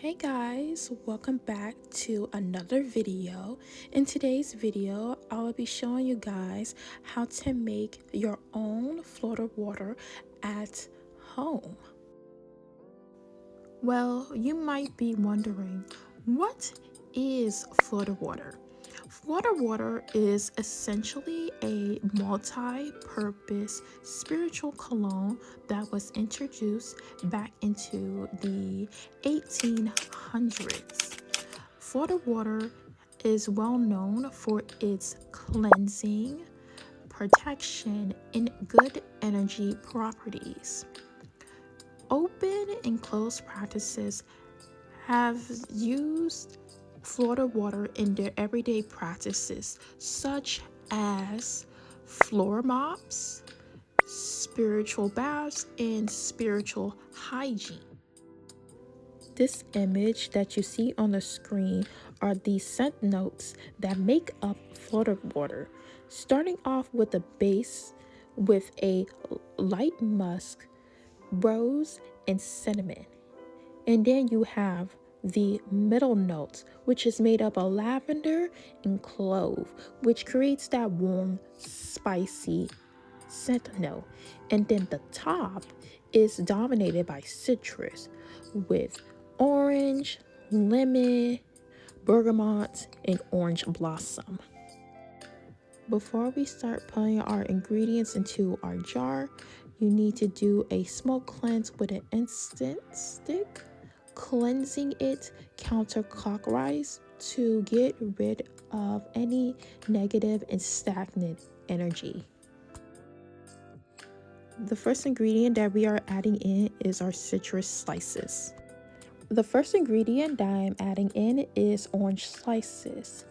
Hey guys, welcome back to another video. In today's video, I will be showing you guys how to make your own flavored water at home. Well, you might be wondering, what is flavored water? Flavored water is essentially a multi-purpose spiritual cologne that was introduced back into the 1800s. Flavored water is well known for its cleansing, protection, and good energy properties. Open and closed practices have used flavored water in their everyday practices, such as floor mops, spiritual baths, and spiritual hygiene. This image that you see on the screen are the scent notes that make up flavored water, starting off with a base with a light musk, rose, and cinnamon. And then you have the middle notes, which is made up of lavender and clove, which creates that warm, spicy scent note. And then the top is dominated by citrus with orange, lemon, bergamot, and orange blossom. Before we start putting our ingredients into our jar, you need to do a smoke cleanse with an instant stick, cleansing it counterclockwise to get rid of any negative and stagnant energy. The first ingredient that we are adding in is our citrus slices. The first ingredient that I'm adding in is orange slices.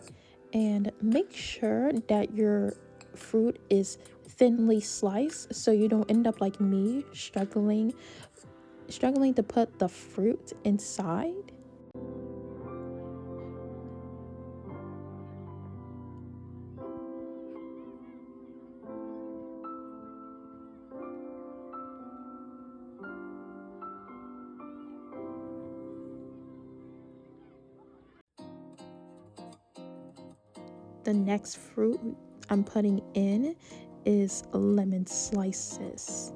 And make sure that your fruit is thinly sliced so you don't end up like me struggling to put the fruit inside. The next fruit I'm putting in is lemon slices.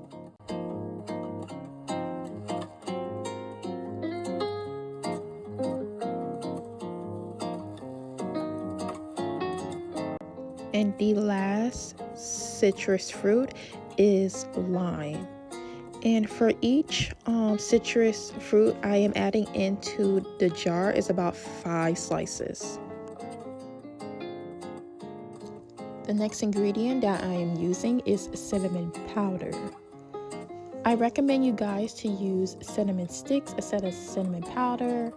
And the last citrus fruit is lime. And for each citrus fruit I am adding into the jar is about 5 slices. The next ingredient that I am using is cinnamon powder. I recommend you guys to use cinnamon sticks instead of cinnamon powder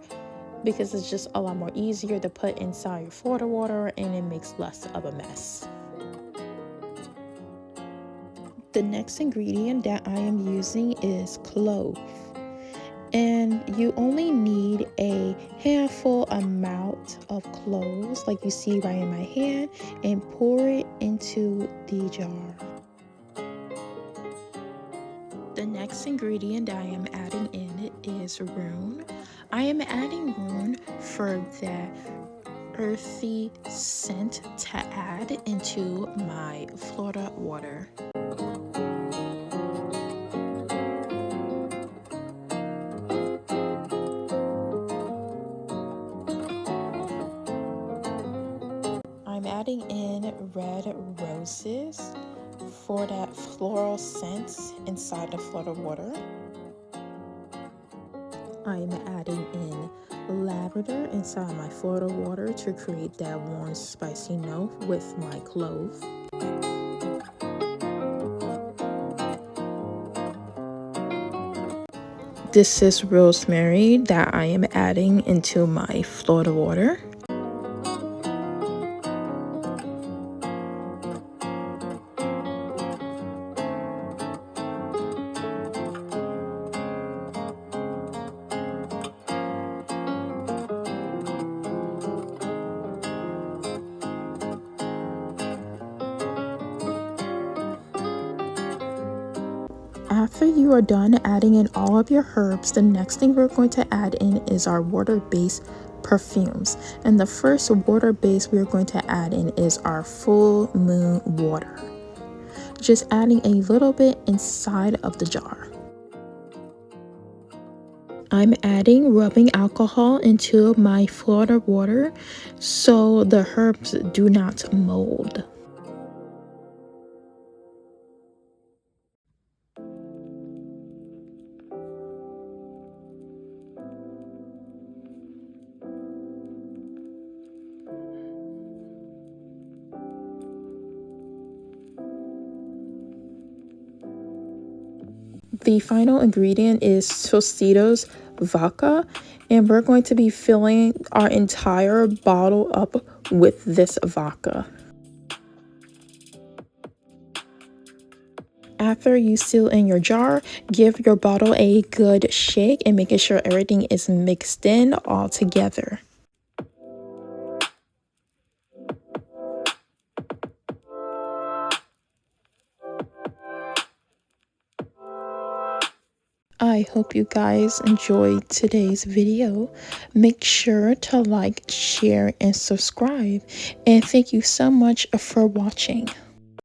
because it's just a lot more easier to put inside your flavored water and it makes less of a mess. The next ingredient that I am using is clove. And you only need a handful amount of cloves like you see right in my hand and pour it into the jar. The next ingredient I am adding in is rune. I am adding rune for that earthy scent to add into my flavored water. I'm adding in red roses for that floral scent inside the flavored water. I'm adding in lavender inside my flavored water to create that warm, spicy note with my clove. This is rosemary that I am adding into my flavored water. After you are done adding in all of your herbs, the next thing we're going to add in is our water-based perfumes. And the first water base we're going to add in is our full moon water. Just adding a little bit inside of the jar. I'm adding rubbing alcohol into my Florida water so the herbs do not mold. The final ingredient is Titos Vodka, and we're going to be filling our entire bottle up with this vodka. After you seal in your jar, give your bottle a good shake and making sure everything is mixed in all together. I hope you guys enjoyed today's video. Make sure to like, share, and subscribe. And thank you so much for watching.